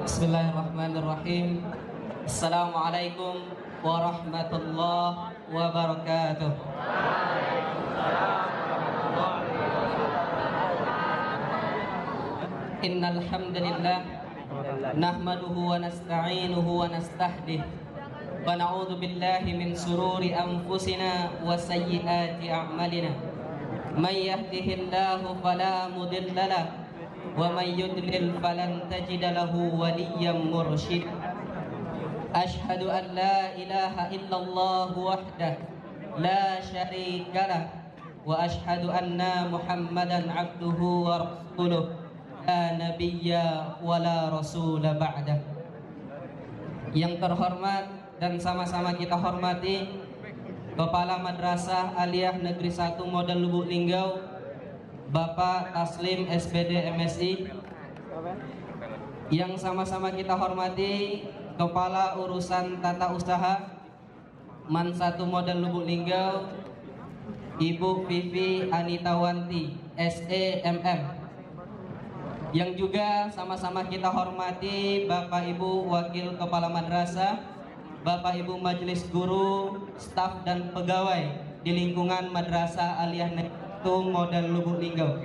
Bismillahirrahmanirrahim. Assalamualaikum warahmatullahi wabarakatuh. Innal hamdalillah nahmaduhu wa nasta'inuhu wa nastahdih wa na'udzu billahi min sururi anfusina wa sayyiati a'malina. May yahdihillahu fala mudilla lahu wa may yudlil falan tajida lahu waliyyan mursyid. Ashhadu an la ilaha illallah wahdahu la syarika lah wa ashhadu anna Muhammadan abduhu wa rasuluh la nabiyya wa la rasula ba'dah. Yang terhormat dan sama-sama kita hormati Kepala Madrasah Aliyah Negeri 1 Model Lubuk Linggau, Bapak Taslim SPD MSI. Yang sama-sama kita hormati Kepala Urusan Tata Usaha Man 1 Model Lubuk Linggau, Ibu Vivi Anitawanti SEMM. Yang juga sama-sama kita hormati Bapak Ibu Wakil Kepala Madrasah, Bapak Ibu Majelis Guru, staf dan pegawai di lingkungan Madrasah Aliyah Negeri 1 Model Lubuk Linggau,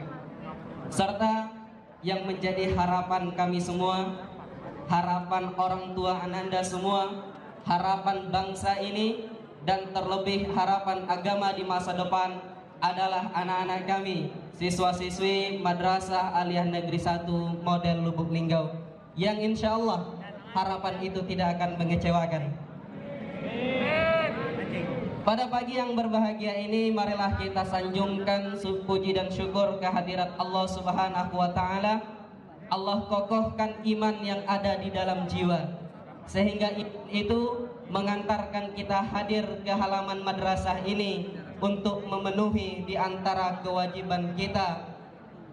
serta yang menjadi harapan kami semua, harapan orang tua Ananda semua, harapan bangsa ini, dan terlebih harapan agama di masa depan adalah anak-anak kami, siswa-siswi Madrasah Aliyah Negeri 1 Model Lubuk Linggau, yang insya Allah harapan itu tidak akan mengecewakan. Pada pagi yang berbahagia ini, marilah kita sanjungkan puji dan syukur kehadirat Allah Subhanahu wa Ta'ala. Allah kokohkan iman yang ada di dalam jiwa, sehingga itu mengantarkan kita hadir ke halaman madrasah ini untuk memenuhi di antara kewajiban kita,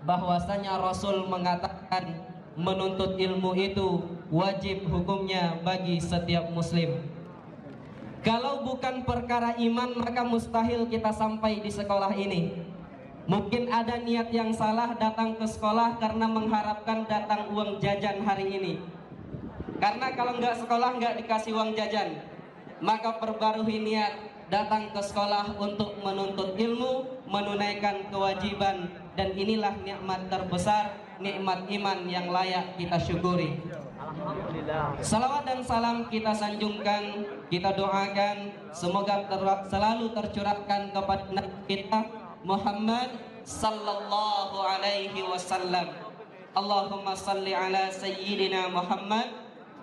bahwasanya Rasul mengatakan menuntut ilmu itu wajib hukumnya bagi setiap muslim. Kalau bukan perkara iman, maka mustahil kita sampai di sekolah ini. Mungkin ada niat yang salah datang ke sekolah karena mengharapkan datang uang jajan hari ini. Karena kalau nggak sekolah nggak dikasih uang jajan, maka perbarui niat datang ke sekolah untuk menuntut ilmu, menunaikan kewajiban, dan inilah nikmat terbesar, nikmat iman yang layak kita syukuri. Salawat dan salam kita sanjungkan, kita doakan semoga selalu tercurahkan kepada Nabi kita Muhammad sallallahu alaihi wasallam. Allahumma salli ala sayyidina Muhammad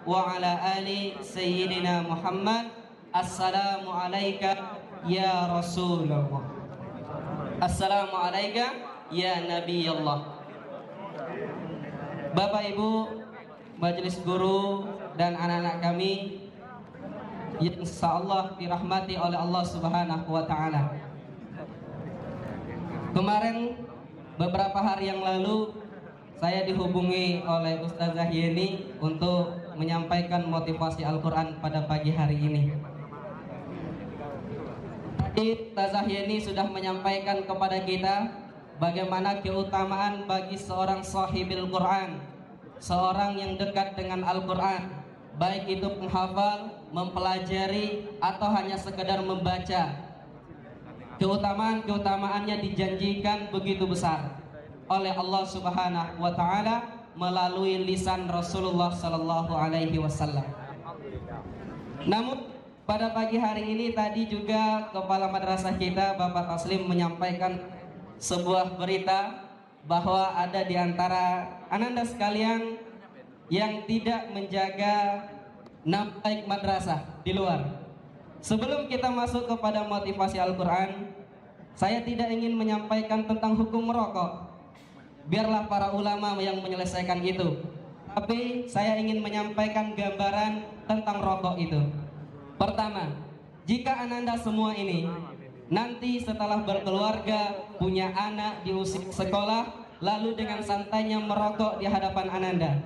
wa ala ali sayyidina Muhammad. Assalamu alayka ya Rasulullah. Assalamu alayka ya Nabi Allah. Bapak Ibu Majelis Guru dan anak-anak kami yang insyaallah dirahmati oleh Allah Subhanahu wa Ta'ala. Kemarin beberapa hari yang lalu saya dihubungi oleh Ustazah Yeni untuk menyampaikan motivasi Al-Quran pada pagi hari ini. Tadi Ustazah Yeni sudah menyampaikan kepada kita bagaimana keutamaan bagi seorang sahibil Quran, seorang yang dekat dengan Al-Quran, baik itu penghafal, mempelajari, atau hanya sekedar membaca. Keutamaan-keutamaannya dijanjikan begitu besar oleh Allah Subhanahu wa Ta'ala melalui lisan Rasulullah Sallallahu Alaihi Wasallam. Namun pada pagi hari ini tadi juga Kepala Madrasah kita Bapak Taslim menyampaikan sebuah berita bahwa ada di antara ananda sekalian yang tidak menjaga nama baik madrasah di luar. Sebelum kita masuk kepada motivasi Al-Quran, saya tidak ingin menyampaikan tentang hukum merokok. Biarlah para ulama yang menyelesaikan itu. Tapi saya ingin menyampaikan gambaran tentang rokok itu. Pertama, jika ananda semua ini nanti setelah berkeluarga, punya anak di usia sekolah, lalu dengan santainya merokok di hadapan ananda,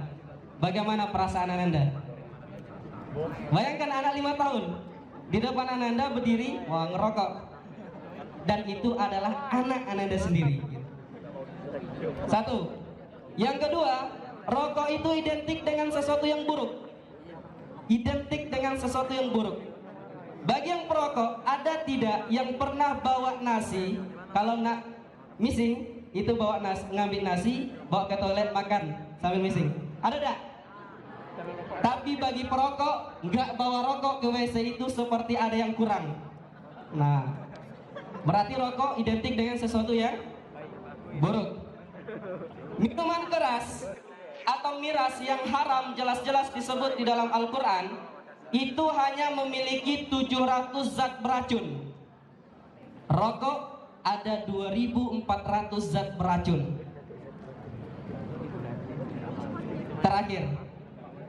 bagaimana perasaan ananda? Bayangkan anak 5 tahun di depan ananda berdiri, wah ngerokok, dan itu adalah anak ananda sendiri. Satu. Yang kedua, rokok itu identik dengan sesuatu yang buruk. Identik dengan sesuatu yang buruk. Bagi yang perokok, ada tidak yang pernah bawa nasi, kalau nak missing itu bawa nasi, ngambil nasi, bawa ke toilet makan sambil missing? Ada tak? Tapi bagi perokok, nggak bawa rokok ke WC itu seperti ada yang kurang. Nah, berarti rokok identik dengan sesuatu yang buruk. Minuman keras atau miras yang haram jelas-jelas disebut di dalam Al-Quran, itu hanya memiliki 700 zat beracun. Rokok ada 2400 zat beracun. Terakhir,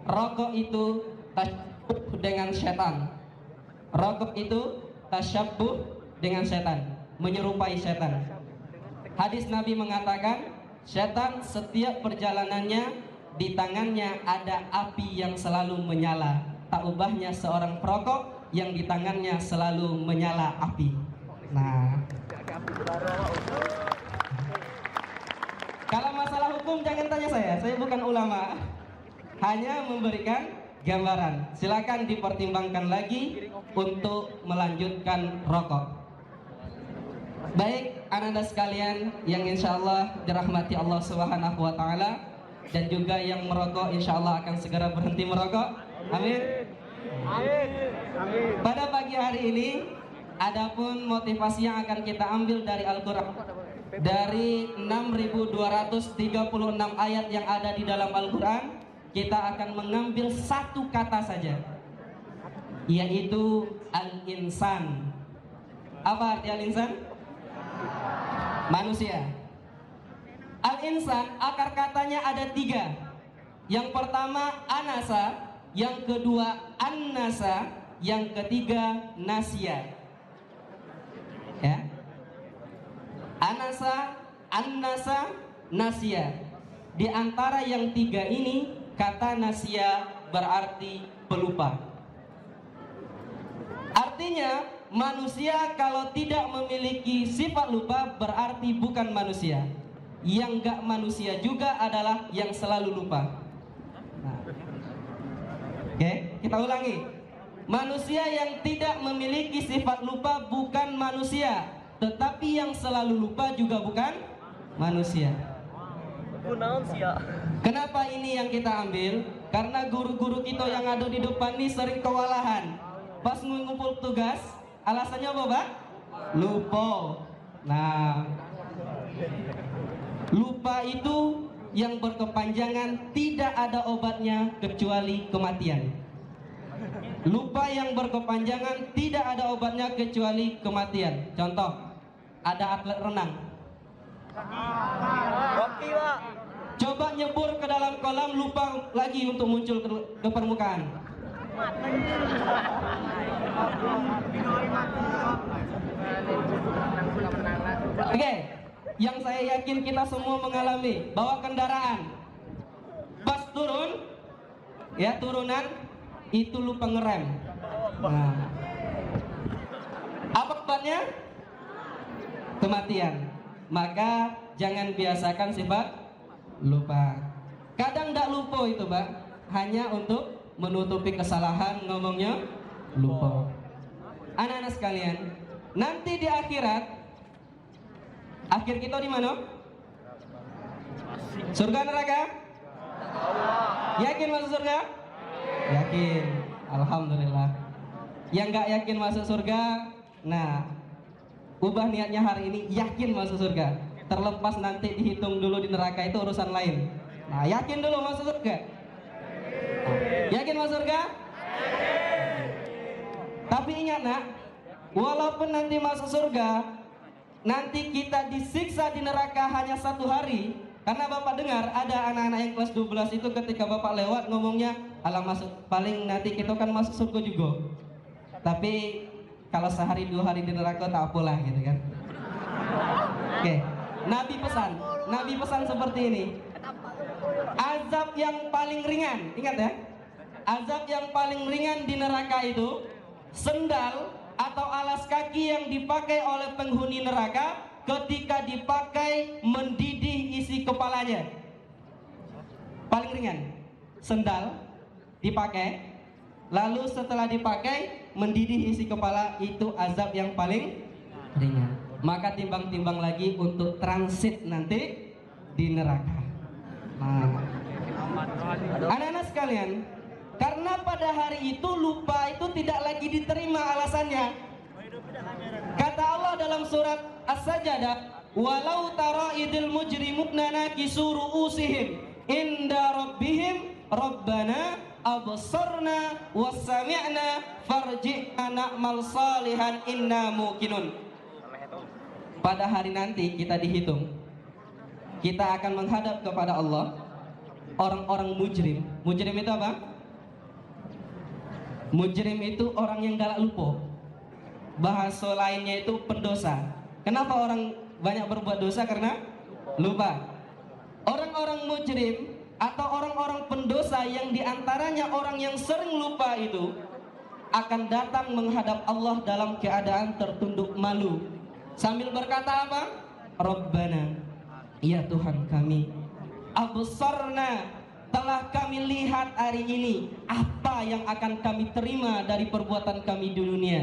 rokok itu tasyabbuh dengan setan. Rokok itu tasyabbuh dengan setan, menyerupai setan. Hadis Nabi mengatakan, setan setiap perjalanannya di tangannya ada api yang selalu menyala. Tak ubahnya seorang perokok yang di tangannya selalu menyala api. Nah, kalau masalah hukum jangan tanya saya bukan ulama. Hanya memberikan gambaran. Silakan dipertimbangkan lagi untuk melanjutkan rokok. Baik, anak-anak sekalian yang insya Allah dirahmati Allah Subhanahu wa Ta'ala, dan juga yang merokok insya Allah akan segera berhenti merokok. Amin. Pada pagi hari ini, adapun motivasi yang akan kita ambil dari Al-Quran, dari 6.236 ayat yang ada di dalam Al-Quran, kita akan mengambil satu kata saja, yaitu al-insan. Apa arti al-insan? Manusia. Al-insan, akar katanya ada 3. Yang pertama anasa, yang kedua annasa, yang ketiga nasia. Ya. Anasa, annasa, nasia. Di antara yang 3 ini, kata nasia berarti pelupa. Artinya manusia kalau tidak memiliki sifat lupa berarti bukan manusia. Yang gak manusia juga adalah yang selalu lupa. Nah. Oke, kita ulangi. Manusia yang tidak memiliki sifat lupa bukan manusia, tetapi yang selalu lupa juga bukan manusia. Kenapa ini yang kita ambil? Karena guru-guru kita yang ada di depan ini sering kewalahan. Pas mengumpul tugas, alasannya apa, Pak? Lupa. Nah, lupa itu yang berkepanjangan tidak ada obatnya kecuali kematian. Lupa yang berkepanjangan tidak ada obatnya kecuali kematian. Contoh, ada atlet renang. Coba nyebur ke dalam kolam, lupa lagi untuk muncul ke permukaan. Oke, yang saya yakin kita semua mengalami, bawa kendaraan, pas turun, ya turunan itu lupa ngerem. Nah, apa obatnya? Kematian. Maka jangan biasakan sifat lupa. Kadang tidak lupa itu, Pak, hanya untuk menutupi kesalahan, ngomongnya lupa. Anak-anak sekalian, nanti di akhirat, akhir kita di mana? Surga neraka? Yakin masuk surga? Yakin, alhamdulillah. Yang nggak yakin masuk surga, nah, ubah niatnya hari ini, yakin masuk surga. Terlepas nanti dihitung dulu di neraka itu urusan lain. Nah, yakin dulu masuk surga. Yakin masuk surga? Tapi ingat nak, walaupun nanti masuk surga, nanti kita disiksa di neraka hanya 1 hari. Karena Bapak dengar ada anak-anak yang kelas 12 itu ketika Bapak lewat ngomongnya, alah masuk, paling nanti kita kan masuk surga juga. Tapi kalau sehari 2 hari di neraka tak apalah gitu kan. Oke, Nabi pesan seperti ini. Azab yang paling ringan, ingat ya, azab yang paling ringan di neraka itu sendal atau alas kaki yang dipakai oleh penghuni neraka ketika dipakai mendidih isi kepalanya. paling ringan. Sendal dipakai, lalu setelah dipakai mendidih isi kepala, itu azab yang paling ringan. Maka timbang-timbang lagi untuk transit nanti di neraka. Nah, anak-anak sekalian, karena pada hari itu lupa itu tidak lagi diterima alasannya. Kata Allah dalam surat As-Sajdah, walau tara idil mujrimuna nakisu ru'usihim inda rabbihim rabbana absarna wasami'na farji'na na'mal salihan inna muqinun. Pada hari nanti kita dihitung, kita akan menghadap kepada Allah. Orang-orang mujrim. Mujrim itu apa? Mujrim itu orang yang galak lupa. Bahasa lainnya itu pendosa. Kenapa orang banyak berbuat dosa? Karena lupa. Orang-orang mujrim atau orang-orang pendosa yang diantaranya orang yang sering lupa itu akan datang menghadap Allah dalam keadaan tertunduk malu, sambil berkata apa? Rabbana, ya Tuhan kami, absarna, telah kami lihat hari ini apa yang akan kami terima dari perbuatan kami di dunia.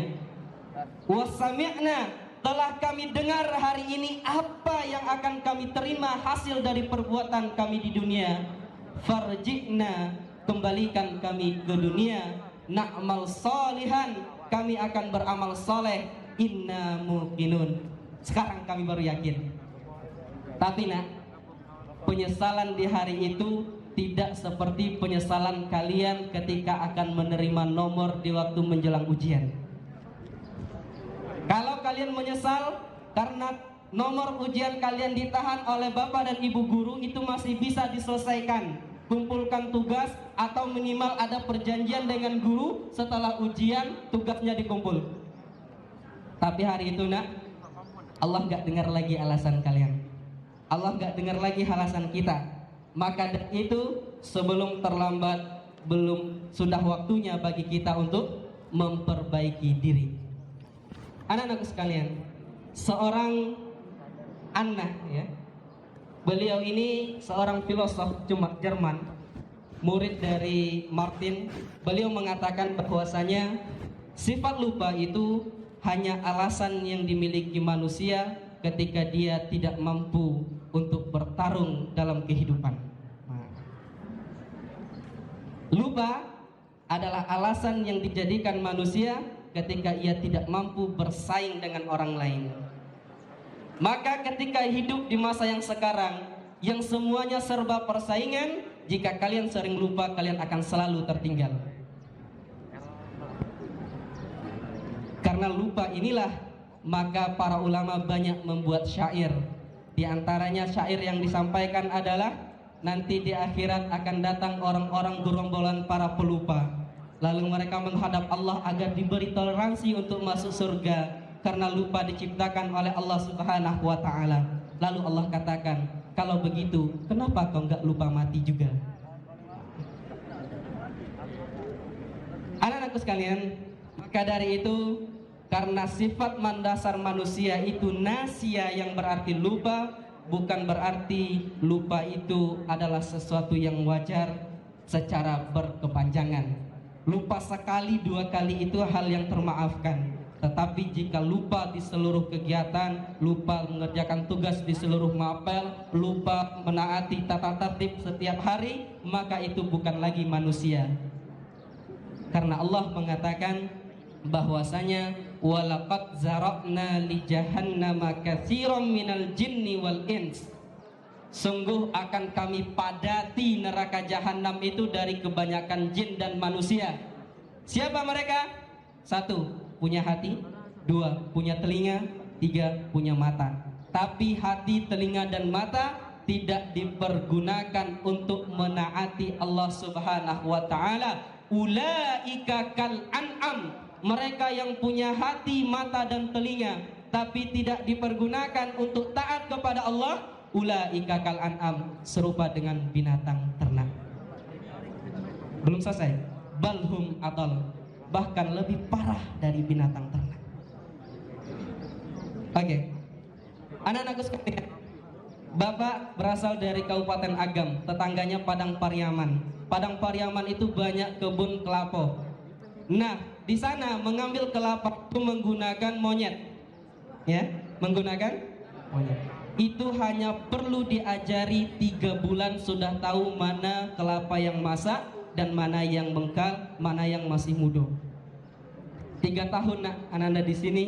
Wasami'na, telah kami dengar hari ini apa yang akan kami terima hasil dari perbuatan kami di dunia. Farji'na, kembalikan kami ke dunia. Na'mal salihan, kami akan beramal soleh. Inna muqinun, sekarang kami baru yakin. Tapi nak, penyesalan di hari itu tidak seperti penyesalan kalian ketika akan menerima nomor di waktu menjelang ujian. Kalau kalian menyesal karena nomor ujian kalian ditahan oleh bapak dan ibu guru, itu masih bisa diselesaikan. Kumpulkan tugas atau minimal ada perjanjian dengan guru, setelah ujian tugasnya dikumpul. Tapi hari itu nak, Allah gak dengar lagi alasan kalian. Allah gak dengar lagi alasan kita. Maka dari itu sebelum terlambat, belum sudah waktunya bagi kita untuk memperbaiki diri. Anak-anakku sekalian, seorang Anna, ya, beliau ini seorang filosof Jerman, murid dari Martin. Beliau mengatakan bahwasanya sifat lupa itu hanya alasan yang dimiliki manusia ketika dia tidak mampu untuk bertarung dalam kehidupan. Lupa adalah alasan yang dijadikan manusia ketika ia tidak mampu bersaing dengan orang lain. Maka ketika hidup di masa yang sekarang, yang semuanya serba persaingan, jika kalian sering lupa, kalian akan selalu tertinggal. Karena lupa inilah, maka para ulama banyak membuat syair. Di antaranya syair yang disampaikan adalah, nanti di akhirat akan datang orang-orang gerombolan para pelupa. Lalu mereka menghadap Allah agar diberi toleransi untuk masuk surga, karena lupa diciptakan oleh Allah Subhanahu wa ta'ala. Lalu Allah katakan, kalau begitu kenapa kau enggak lupa mati juga? Anak-anakku sekalian, maka dari itu, karena sifat mendasar manusia itu nasia, yang berarti lupa, bukan berarti lupa itu adalah sesuatu yang wajar secara berkepanjangan. Lupa sekali dua kali itu hal yang termaafkan. Tetapi jika lupa di seluruh kegiatan, lupa mengerjakan tugas di seluruh mapel, lupa menaati tata tertib setiap hari, maka itu bukan lagi manusia. Karena Allah mengatakan bahwasanya walaqad zara'na li jahannama katsiran minal jinni wal ins. Sungguh akan kami padati neraka jahanam itu dari kebanyakan jin dan manusia. Siapa mereka? 1, punya hati. 2, punya telinga. 3, punya mata. Tapi hati, telinga, dan mata tidak dipergunakan untuk menaati Allah Subhanahu wa ta'ala. Ulaika kal an'am. Mereka yang punya hati, mata, dan telinga tapi tidak dipergunakan untuk taat kepada Allah, ulaika kal an'am, serupa dengan binatang ternak. Belum selesai, balhum adal, bahkan lebih parah dari binatang ternak. Oke, anak-anakku sekalian, Bapak berasal dari Kabupaten Agam, tetangganya Padang Pariaman. Padang Pariaman itu banyak kebun kelapa. Nah, di sana mengambil kelapa itu menggunakan monyet, ya, menggunakan monyet. Itu hanya perlu diajari 3 bulan sudah tahu mana kelapa yang masak dan mana yang bengkal, mana yang masih muda. 3 tahun nak Ananda di sini,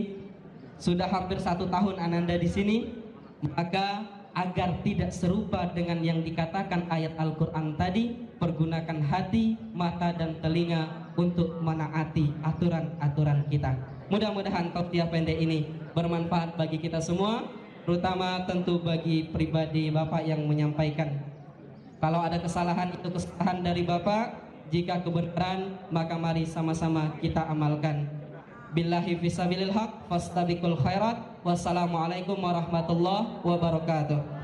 sudah hampir 1 tahun Ananda di sini, maka agar tidak serupa dengan yang dikatakan ayat Al-Quran tadi, pergunakan hati, mata dan telinga untuk menaati aturan-aturan kita. Mudah-mudahan tausiah pendek ini bermanfaat bagi kita semua, terutama tentu bagi pribadi Bapak yang menyampaikan. Kalau ada kesalahan, itu kesalahan dari Bapak. Jika kebenaran, maka mari sama-sama kita amalkan. Billahi fisabilil haq, fastabiqul khairat. Wassalamualaikum warahmatullahi wabarakatuh.